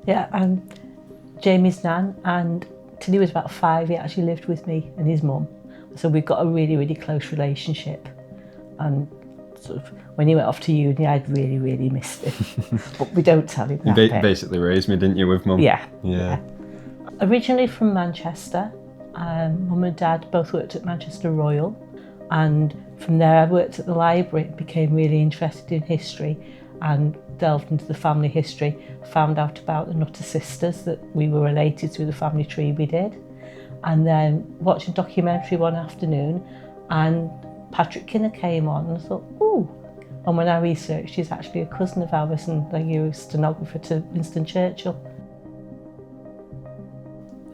Yeah, I'm Jamie's nan, and till he was about 5, he actually lived with me and his mum. So we've got a really, really close relationship. And sort of when he went off to uni, I'd really, really missed him. But we don't tell him that bit. Basically raised me, didn't you, with mum? Yeah. Yeah. Originally from Manchester, mum and dad both worked at Manchester Royal, and from there I worked at the library, became really interested in history and delved into the family history, found out about the Nutter sisters, that we were related through the family tree we did, and then watched a documentary one afternoon and Patrick Kinner came on and I thought, ooh. And when I researched, he's actually a cousin of ours and a year stenographer to Winston Churchill.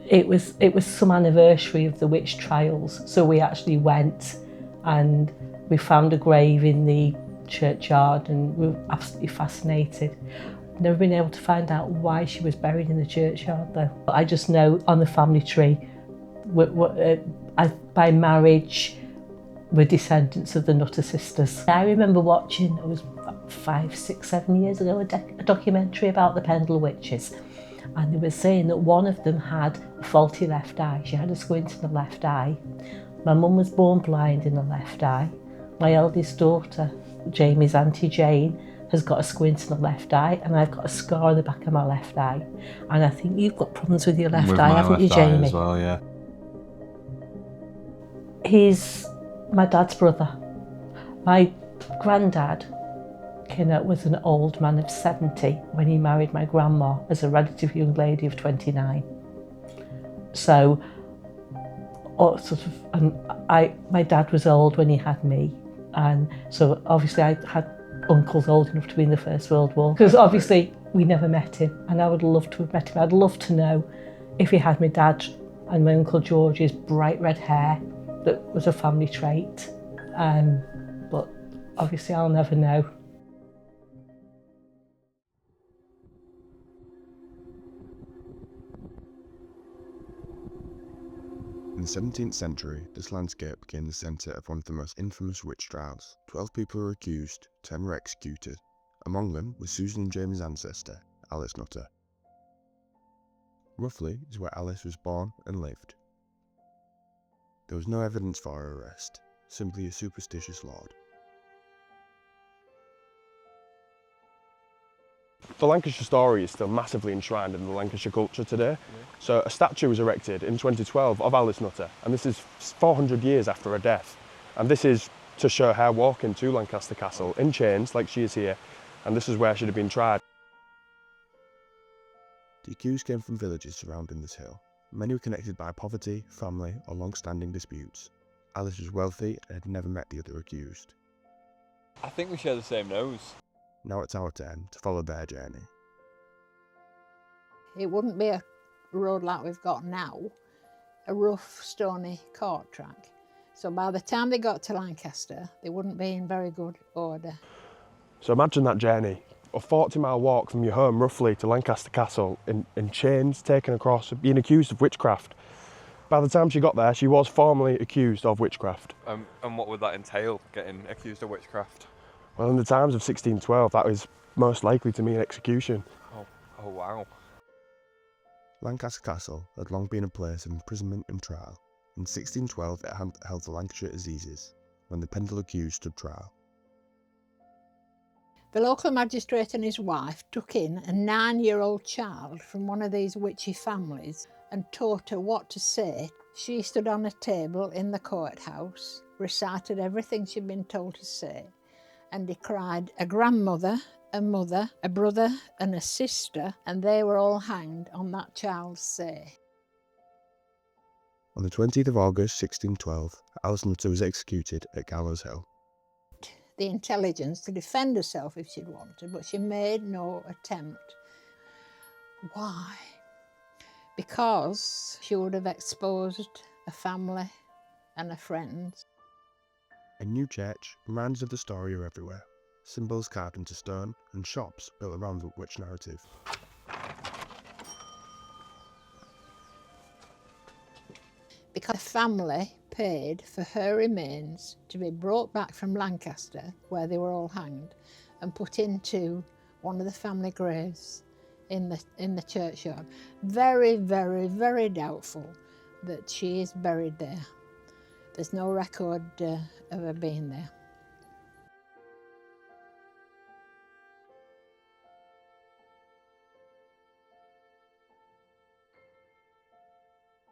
It was some anniversary of the witch trials, so we actually went and we found a grave in the churchyard and we were absolutely fascinated. Never been able to find out why she was buried in the churchyard though. I just know on the family tree, by marriage, we're descendants of the Nutter sisters. I remember watching, it was 5, 6, 7 years ago, a documentary about the Pendle witches. And they were saying that one of them had a faulty left eye. She had a squint in the left eye. My mum was born blind in the left eye. My eldest daughter, Jamie's Auntie Jane, has got a squint in the left eye, and I've got a scar on the back of my left eye. And I think you've got problems with your left eye, haven't you, Jamie? Eye as well, yeah. He's my dad's brother. My granddad, Kinner, was an old man of 70 when he married my grandma as a relative young lady of 29. So, my dad was old when he had me, and so obviously I had uncles old enough to be in the First World War. Because obviously we never met him, and I would love to have met him. I'd love to know if he had my dad and my Uncle George's bright red hair. That was a family trait, but obviously I'll never know. In the 17th century, this landscape became the centre of one of the most infamous witch trials. 12 people were accused, 10 were executed. Among them was Susan and Jamie's ancestor, Alice Nutter. Roughly is where Alice was born and lived. There was no evidence for her arrest, simply a superstitious lord. The Lancashire story is still massively enshrined in the Lancashire culture today. So a statue was erected in 2012 of Alice Nutter, and this is 400 years after her death. And this is to show her walking to Lancaster Castle in chains, like she is here, and this is where she'd have been tried. The accused came from villages surrounding this hill. Many were connected by poverty, family, or long-standing disputes. Alice was wealthy and had never met the other accused. I think we share the same nose. Now it's our turn to follow their journey. It wouldn't be a road like we've got now, a rough, stony cart track. So by the time they got to Lancaster, they wouldn't be in very good order. So imagine that journey, a 40-mile walk from your home roughly to Lancaster Castle in chains, taken across, being accused of witchcraft. By the time she got there, she was formally accused of witchcraft. And what would that entail, getting accused of witchcraft? Well, in the times of 1612, that was most likely to mean execution. Oh wow. Lancaster Castle had long been a place of imprisonment and trial. In 1612 it held the Lancashire Assizes, when the Pendle accused stood trial. The local magistrate and his wife took in a 9-year-old child from one of these witchy families and taught her what to say. She stood on a table in the courthouse, recited everything she'd been told to say, and decried a grandmother, a mother, a brother and a sister, and they were all hanged on that child's say. On the 20th of August 1612, Alice Nutter was executed at Gallows Hill. The intelligence to defend herself if she'd wanted, but she made no attempt. Why? Because she would have exposed a family and her friends. A new church, reminders of the story are everywhere. Symbols carved into stone and shops built around the witch narrative. Because the family paid for her remains to be brought back from Lancaster, where they were all hanged, and put into one of the family graves in the churchyard. Very, very, very doubtful that she is buried there. There's no record of her being there.